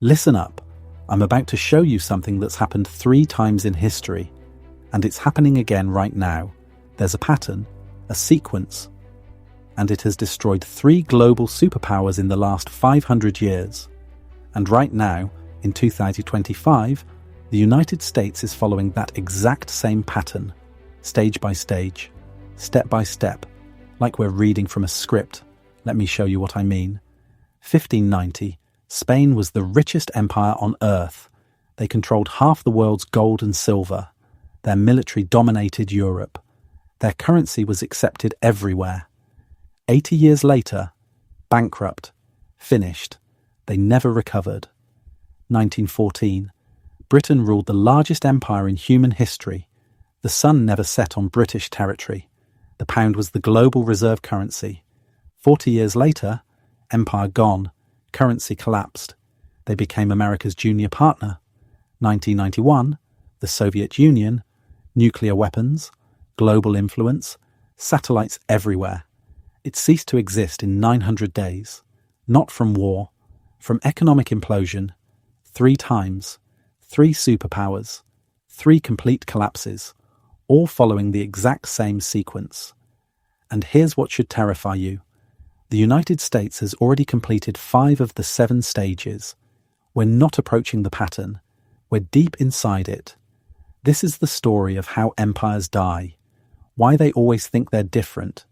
Listen up. I'm about to show you something that's happened 3 times in history, and it's happening again right now. There's a pattern, a sequence, and it has destroyed 3 global superpowers in the last 500 years. And right now, in 2025, the United States is following that exact same pattern, stage by stage, step by step, like we're reading from a script. Let me show you what I mean. 1590, Spain was the richest empire on earth. They controlled half the world's gold and silver. Their military dominated Europe. Their currency was accepted everywhere. 80 years later, bankrupt, finished. They never recovered. 1914, Britain ruled the largest empire in human history. The sun never set on British territory. The pound was the global reserve currency. 40 years later, empire gone. Currency collapsed. They became America's junior partner. 1991, the Soviet Union, nuclear weapons, global influence, satellites everywhere. It ceased to exist in 900 days. Not from war, from economic implosion. 3 times, 3 superpowers, 3 complete collapses, all following the exact same sequence. And here's what should terrify you. The United States has already completed 5 of the 7 stages. We're not approaching the pattern. We're deep inside it. This is the story of how empires die, why they always think they're different,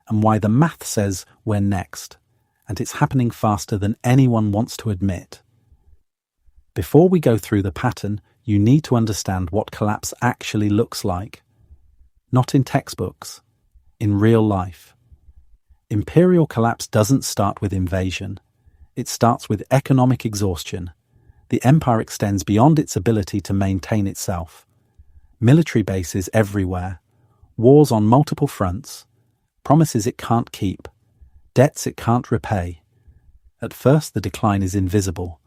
and why the math says we're next, and it's happening faster than anyone wants to admit. Before we go through the pattern, you need to understand what collapse actually looks like. Not in textbooks, in real life. Imperial collapse doesn't start with invasion. It starts with economic exhaustion. The empire extends beyond its ability to maintain itself. Military bases everywhere. Wars on multiple fronts. Promises it can't keep. Debts it can't repay. At first, the decline is invisible.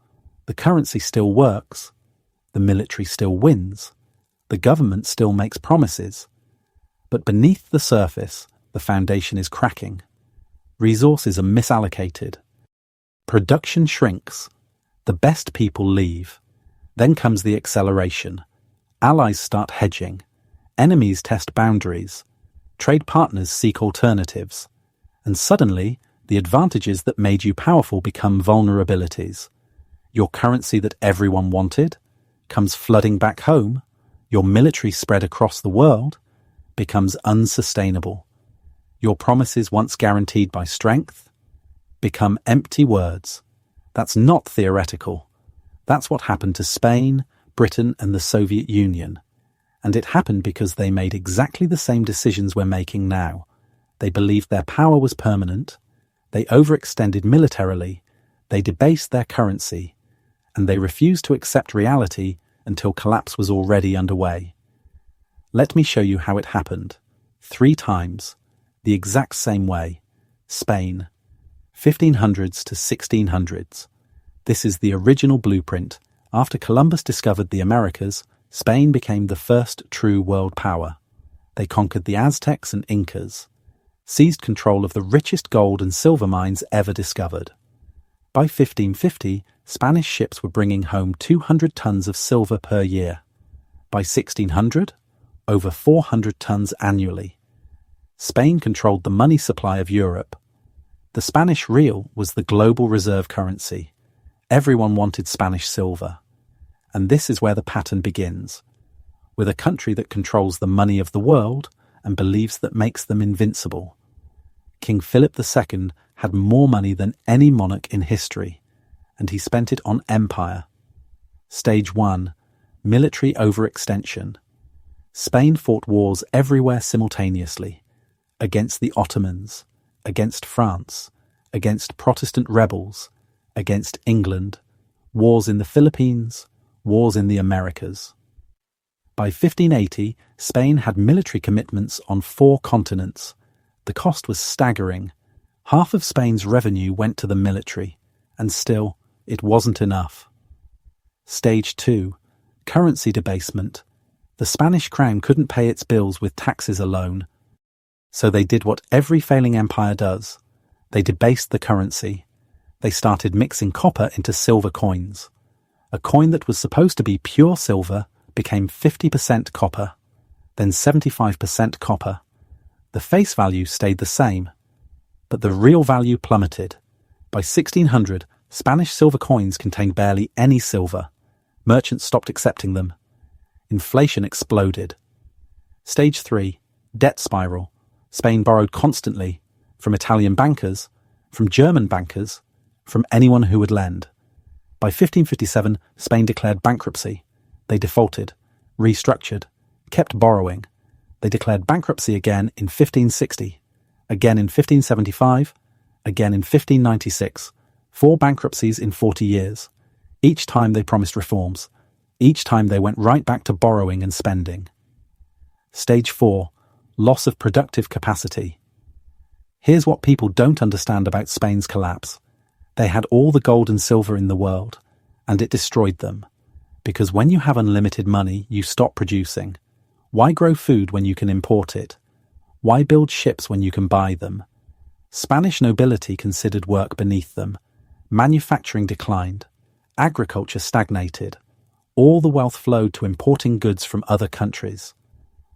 The currency still works. The military still wins. The government still makes promises. But beneath the surface, the foundation is cracking. Resources are misallocated. Production shrinks. The best people leave. Then comes the acceleration. Allies start hedging. Enemies test boundaries. Trade partners seek alternatives. And suddenly, the advantages that made you powerful become vulnerabilities. Your currency that everyone wanted comes flooding back home. Your military spread across the world becomes unsustainable. Your promises once guaranteed by strength become empty words. That's not theoretical. That's what happened to Spain, Britain, and the Soviet Union. And it happened because they made exactly the same decisions we're making now. They believed their power was permanent. They overextended militarily. They debased their currency. And they refused to accept reality until collapse was already underway. Let me show you how it happened. 3 times. The exact same way. Spain. 1500s to 1600s. This is the original blueprint. After Columbus discovered the Americas, Spain became the first true world power. They conquered the Aztecs and Incas, seized control of the richest gold and silver mines ever discovered. By 1550, Spanish ships were bringing home 200 tons of silver per year. By 1600, over 400 tons annually. Spain controlled the money supply of Europe. The Spanish real was the global reserve currency. Everyone wanted Spanish silver. And this is where the pattern begins. With a country that controls the money of the world and believes that makes them invincible. King Philip II had more money than any monarch in history, and he spent it on empire. Stage 1. Military overextension. Spain fought wars everywhere simultaneously. Against the Ottomans, against France, against Protestant rebels, against England, wars in the Philippines, wars in the Americas. By 1580, Spain had military commitments on 4 continents. The cost was staggering. Half of Spain's revenue went to the military, and still, it wasn't enough. Stage 2. Currency debasement. The Spanish crown couldn't pay its bills with taxes alone. So they did what every failing empire does. They debased the currency. They started mixing copper into silver coins. A coin that was supposed to be pure silver became 50% copper, then 75% copper. The face value stayed the same, but the real value plummeted. By 1600, Spanish silver coins contained barely any silver. Merchants stopped accepting them. Inflation exploded. Stage 3, debt spiral. Spain borrowed constantly, from Italian bankers, from German bankers, from anyone who would lend. By 1557, Spain declared bankruptcy. They defaulted, restructured, kept borrowing. They declared bankruptcy again in 1560, again in 1575, again in 1596. 4 bankruptcies in 40 years. Each time they promised reforms. Each time they went right back to borrowing and spending. Stage 4, loss of productive capacity. Here's what people don't understand about Spain's collapse. They had all the gold and silver in the world, and it destroyed them. Because when you have unlimited money, you stop producing. Why grow food when you can import it? Why build ships when you can buy them? Spanish nobility considered work beneath them. Manufacturing declined. Agriculture stagnated. All the wealth flowed to importing goods from other countries.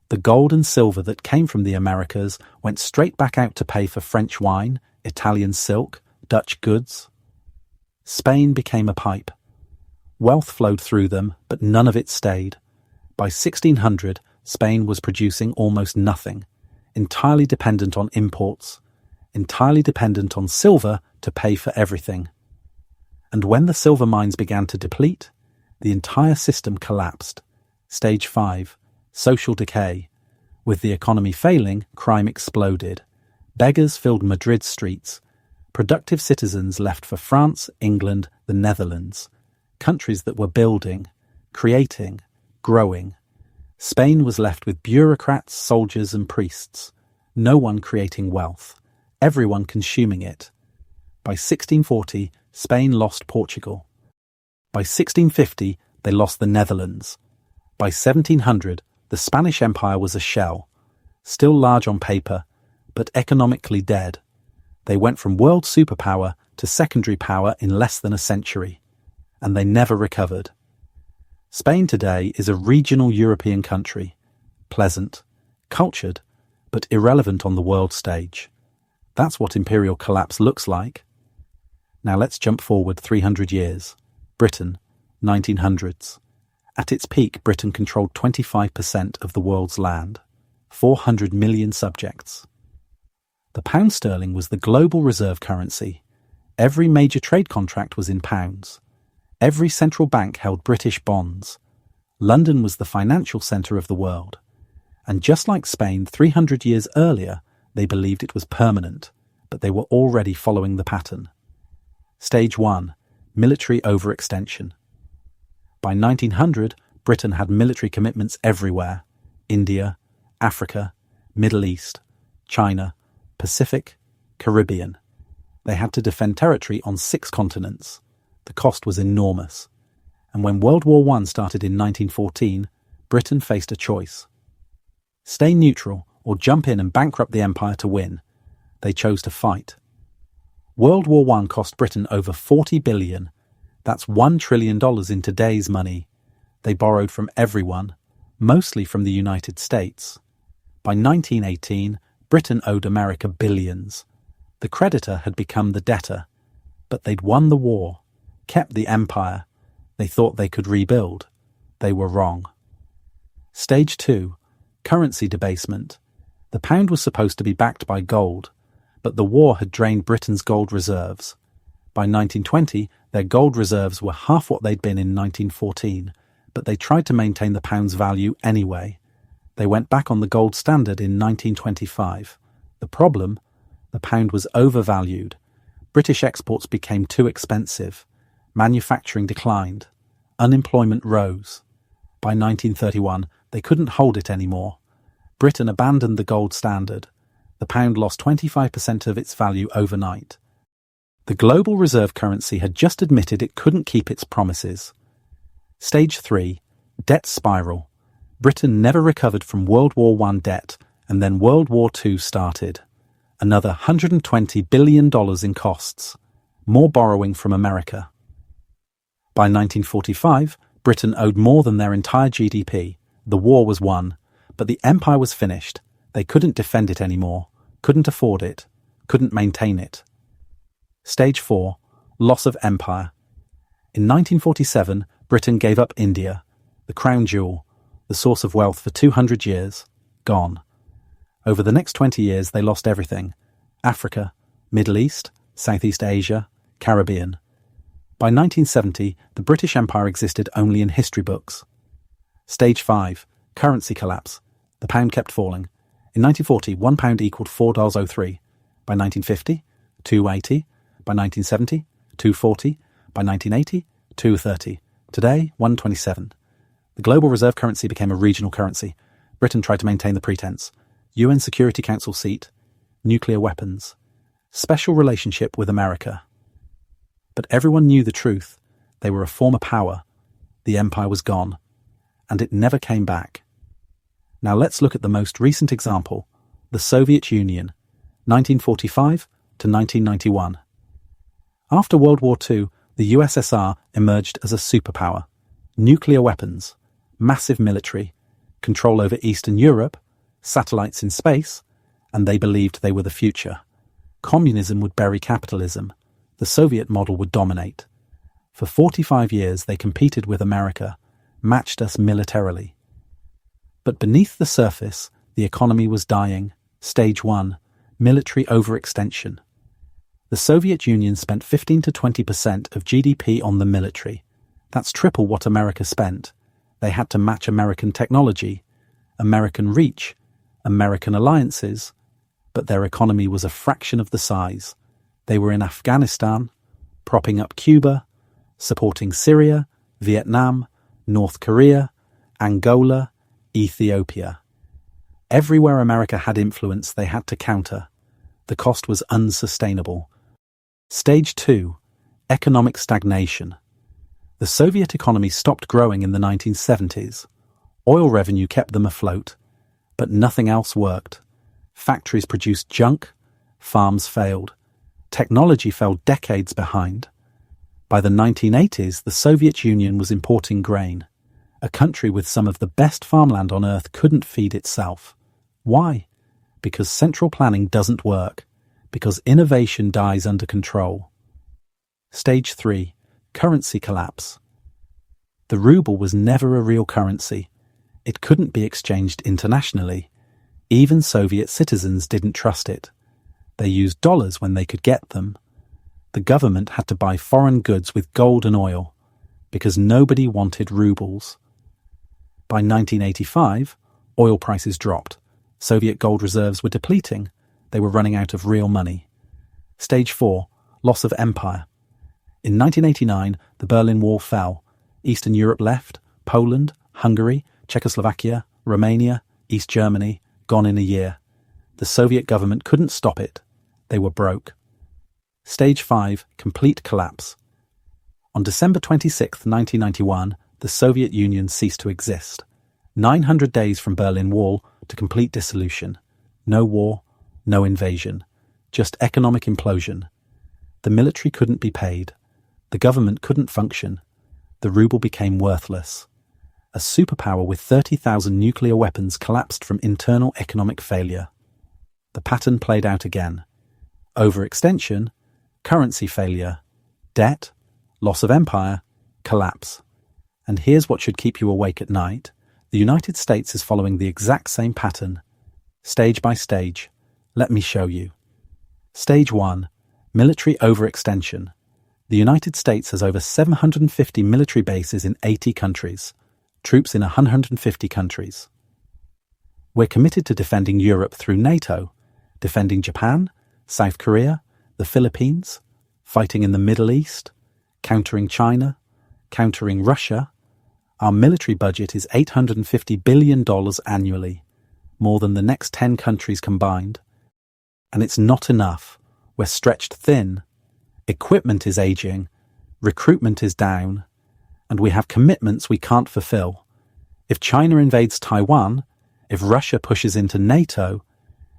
The gold and silver that came from the Americas went straight back out to pay for French wine, Italian silk, Dutch goods. Spain became a pipe. Wealth flowed through them, but none of it stayed. By 1600, Spain was producing almost nothing, entirely dependent on imports, entirely dependent on silver to pay for everything. And when the silver mines began to deplete, the entire system collapsed. Stage 5, social decay. With the economy failing, crime exploded. Beggars filled Madrid's streets. Productive citizens left for France, England, the Netherlands, countries that were building, creating, growing. Spain was left with bureaucrats, soldiers and priests. No one creating wealth, everyone consuming it. By 1640, Spain lost Portugal. By 1650, they lost the Netherlands. By 1700, the Spanish Empire was a shell, still large on paper, but economically dead. They went from world superpower to secondary power in less than a century, and they never recovered. Spain today is a regional European country, pleasant, cultured, but irrelevant on the world stage. That's what imperial collapse looks like. Now let's jump forward 300 years. Britain, 1900s. At its peak, Britain controlled 25% of the world's land, 400 million subjects. The pound sterling was the global reserve currency. Every major trade contract was in pounds. Every central bank held British bonds. London was the financial centre of the world. And just like Spain 300 years earlier, they believed it was permanent, but they were already following the pattern. Stage 1. Military overextension. By 1900, Britain had military commitments everywhere. India, Africa, Middle East, China, Pacific, Caribbean. They had to defend territory on 6 continents. The cost was enormous. And when World War I started in 1914, Britain faced a choice. Stay neutral or jump in and bankrupt the empire to win. They chose to fight. World War I cost Britain over $40 billion. That's $1 trillion in today's money. They borrowed from everyone, mostly from the United States. By 1918, Britain owed America billions. The creditor had become the debtor. But they'd won the war, kept the empire. They thought they could rebuild. They were wrong. Stage 2. Currency debasement. The pound was supposed to be backed by gold, but the war had drained Britain's gold reserves. By 1920, their gold reserves were half what they'd been in 1914, but they tried to maintain the pound's value anyway. They went back on the gold standard in 1925. The problem? The pound was overvalued. British exports became too expensive. Manufacturing declined. Unemployment rose. By 1931, they couldn't hold it anymore. Britain abandoned the gold standard. The pound lost 25% of its value overnight. The global reserve currency had just admitted it couldn't keep its promises. Stage 3. Debt spiral. Britain never recovered from World War I debt, and then World War II started. Another $120 billion in costs. More borrowing from America. By 1945, Britain owed more than their entire GDP. The war was won, but the empire was finished. They couldn't defend it anymore, couldn't afford it, couldn't maintain it. Stage 4. Loss of empire. In 1947, Britain gave up India, the crown jewel, the source of wealth for 200 years, gone. Over the next 20 years, they lost everything: Africa, Middle East, Southeast Asia, Caribbean. By 1970, the British Empire existed only in history books. Stage 5. Currency collapse. The pound kept falling. In 1940, £1 equaled $4.03. By 1950, $2.80. By 1970, $2.40. By 1980, $2.30. Today, $1.27. The global reserve currency became a regional currency. Britain tried to maintain the pretense. UN Security Council seat. Nuclear weapons. Special relationship with America. But everyone knew the truth. They were a former power. The empire was gone. And it never came back. Now let's look at the most recent example, the Soviet Union, 1945 to 1991. After World War II, the USSR emerged as a superpower. Nuclear weapons, massive military, control over Eastern Europe, satellites in space, and they believed they were the future. Communism would bury capitalism. The Soviet model would dominate. For 45 years they competed with America, matched us militarily. But beneath the surface, the economy was dying. Stage 1. Military overextension. The Soviet Union spent 15 to 20% of GDP on the military. That's triple what America spent. They had to match American technology, American reach, American alliances, but their economy was a fraction of the size. They were in Afghanistan, propping up Cuba, supporting Syria, Vietnam, North Korea, Angola, Ethiopia. Everywhere America had influence, they had to counter. The cost was unsustainable. Stage 2. Economic stagnation. The Soviet economy stopped growing in the 1970s. Oil revenue kept them afloat, but nothing else worked. Factories produced junk, farms failed. Technology fell decades behind. By the 1980s, the Soviet Union was importing grain. A country with some of the best farmland on earth couldn't feed itself. Why? Because central planning doesn't work. Because innovation dies under control. Stage 3. Currency collapse. The ruble was never a real currency. It couldn't be exchanged internationally. Even Soviet citizens didn't trust it. They used dollars when they could get them. The government had to buy foreign goods with gold and oil, because nobody wanted rubles. By 1985, oil prices dropped. Soviet gold reserves were depleting. They were running out of real money. Stage 4. Loss of empire. In 1989, the Berlin Wall fell. Eastern Europe left. Poland, Hungary, Czechoslovakia, Romania, East Germany, gone in a year. The Soviet government couldn't stop it. They were broke. Stage 5. Complete collapse. On December 26, 1991, the Soviet Union ceased to exist. 900 days from Berlin Wall to complete dissolution. No war, no invasion. Just economic implosion. The military couldn't be paid. The government couldn't function. The ruble became worthless. A superpower with 30,000 nuclear weapons collapsed from internal economic failure. The pattern played out again. Overextension, currency failure, debt, loss of empire, collapse. And here's what should keep you awake at night. The United States is following the exact same pattern. Stage by stage. Let me show you. Stage 1. Military overextension. The United States has over 750 military bases in 80 countries. Troops in 150 countries. We're committed to defending Europe through NATO, defending Japan, South Korea, the Philippines, fighting in the Middle East, countering China, countering Russia. Our military budget is $850 billion annually, more than the next 10 countries combined. And it's not enough. We're stretched thin. Equipment is aging, recruitment is down, and we have commitments we can't fulfill. If China invades Taiwan, if Russia pushes into NATO,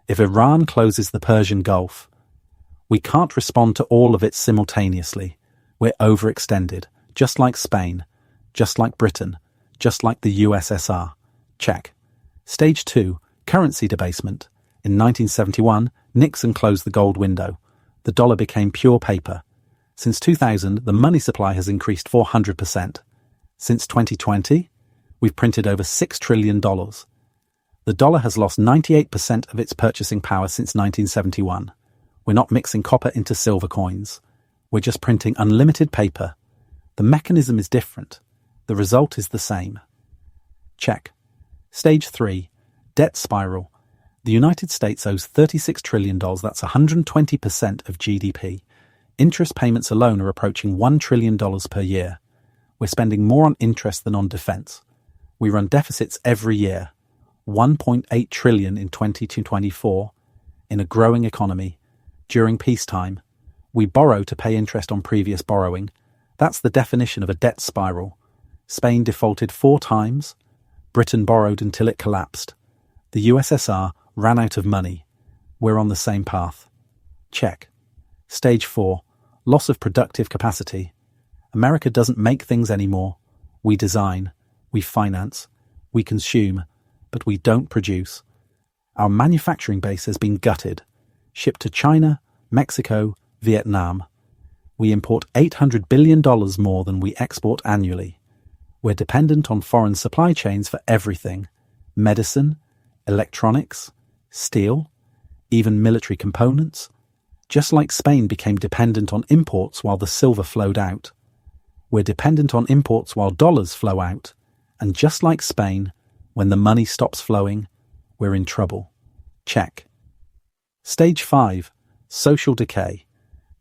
if Iran closes the Persian Gulf, we can't respond to all of it simultaneously. We're overextended. just like Spain, just like Britain, just like the USSR. Check. Stage 2, currency debasement. In 1971, Nixon closed the gold window. The dollar became pure paper. Since 2000, the money supply has increased 400%. Since 2020, we've printed over $6 trillion. The dollar has lost 98% of its purchasing power since 1971. We're not mixing copper into silver coins. We're just printing unlimited paper. The mechanism is different. The result is the same. Check. Stage 3, debt spiral. The United States owes $36 trillion, that's 120% of GDP. Interest payments alone are approaching $1 trillion per year. We're spending more on interest than on defense. We run deficits every year. 1.8 trillion in 2024, in a growing economy. During peacetime, we borrow to pay interest on previous borrowing. That's the definition of a debt spiral. Spain defaulted 4 times. Britain borrowed until it collapsed. The USSR ran out of money. We're on the same path. Check. Stage 4, loss of productive capacity. America doesn't make things anymore. We design, we finance, we consume, but we don't produce. Our manufacturing base has been gutted, shipped to China, Mexico, Vietnam. We import $800 billion more than we export annually. We're dependent on foreign supply chains for everything: medicine, electronics, steel, even military components. Just like Spain became dependent on imports while the silver flowed out. We're dependent on imports while dollars flow out. And just like Spain, when the money stops flowing, we're in trouble. Check. Stage 5, social decay.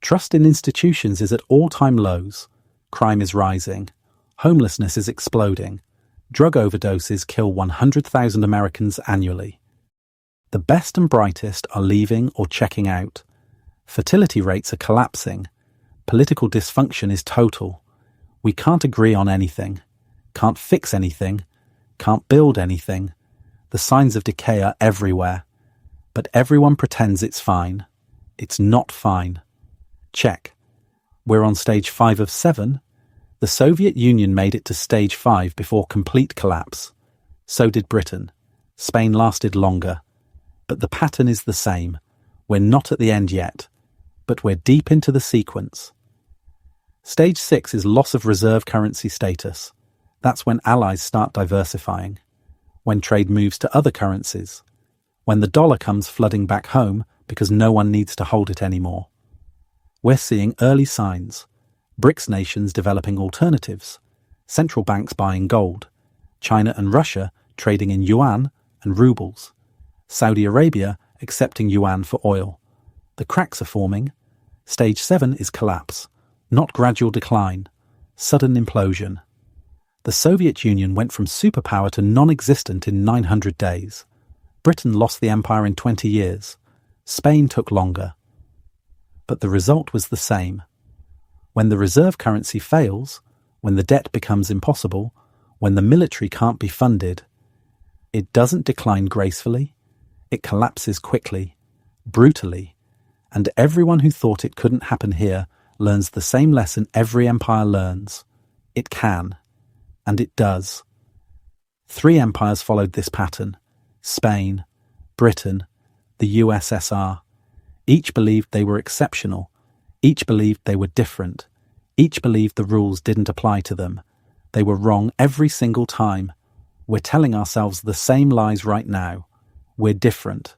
Trust in institutions is at all-time lows. Crime is rising. Homelessness is exploding. Drug overdoses kill 100,000 Americans annually. The best and brightest are leaving or checking out. Fertility rates are collapsing. Political dysfunction is total. We can't agree on anything. Can't fix anything. Can't build anything. The signs of decay are everywhere. But everyone pretends it's fine. It's not fine. Check. We're on stage 5 of 7. The Soviet Union made it to stage 5 before complete collapse. So did Britain. Spain lasted longer. But the pattern is the same. We're not at the end yet, but we're deep into the sequence. Stage 6 is loss of reserve currency status. That's when allies start diversifying, when trade moves to other currencies, when the dollar comes flooding back home because no one needs to hold it anymore. We're seeing early signs. BRICS nations developing alternatives, central banks buying gold, China and Russia trading in yuan and rubles, Saudi Arabia accepting yuan for oil. The cracks are forming. Stage 7 is collapse, not gradual decline, sudden implosion. The Soviet Union went from superpower to non-existent in 900 days. Britain lost the empire in 20 years. Spain took longer. But the result was the same. When the reserve currency fails, when the debt becomes impossible, when the military can't be funded, it doesn't decline gracefully. It collapses quickly, brutally, and everyone who thought it couldn't happen here learns the same lesson every empire learns. It can, and it does. 3 empires followed this pattern: Spain, Britain, the USSR. Each believed they were exceptional. Each believed they were different. Each believed the rules didn't apply to them. They were wrong every single time. We're telling ourselves the same lies right now. We're different.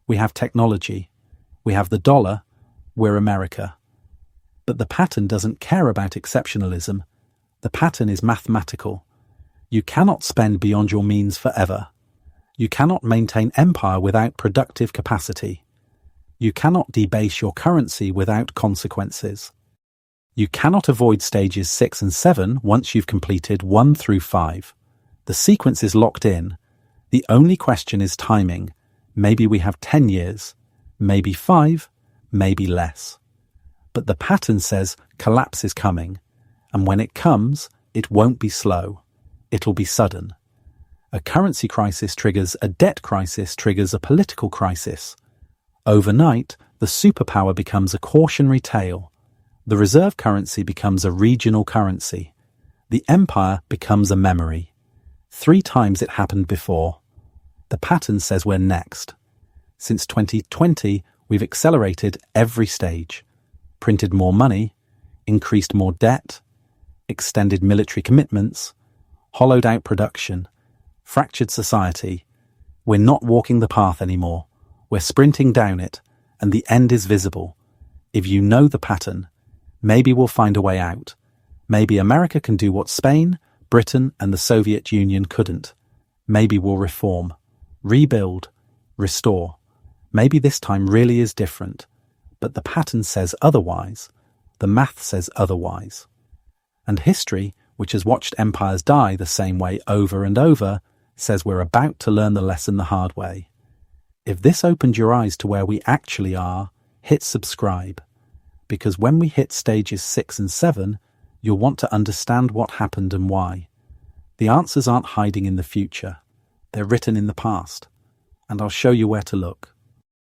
We have technology. We have the dollar. We're America. But the pattern doesn't care about exceptionalism. The pattern is mathematical. You cannot spend beyond your means forever. You cannot maintain empire without productive capacity. You cannot debase your currency without consequences. You cannot avoid stages 6 and 7 once you've completed 1 through 5. The sequence is locked in. The only question is timing. Maybe we have 10 years, maybe 5, maybe less. But the pattern says collapse is coming, and when it comes, it won't be slow. It'll be sudden. A currency crisis triggers a debt crisis, triggers a political crisis. Overnight, the superpower becomes a cautionary tale. The reserve currency becomes a regional currency. The empire becomes a memory. 3 times it happened before. The pattern says we're next. Since 2020, we've accelerated every stage. Printed more money, increased more debt, extended military commitments, hollowed out production, fractured society. We're not walking the path anymore. We're sprinting down it, and the end is visible. If you know the pattern, maybe we'll find a way out. Maybe America can do what Spain, Britain, and the Soviet Union couldn't. Maybe we'll reform, rebuild, restore. Maybe this time really is different. But the pattern says otherwise. The math says otherwise. And history, which has watched empires die the same way over and over, says we're about to learn the lesson the hard way. If this opened your eyes to where we actually are, hit subscribe. Because when we hit stages 6 and 7, you'll want to understand what happened and why. The answers aren't hiding in the future. They're written in the past. And I'll show you where to look.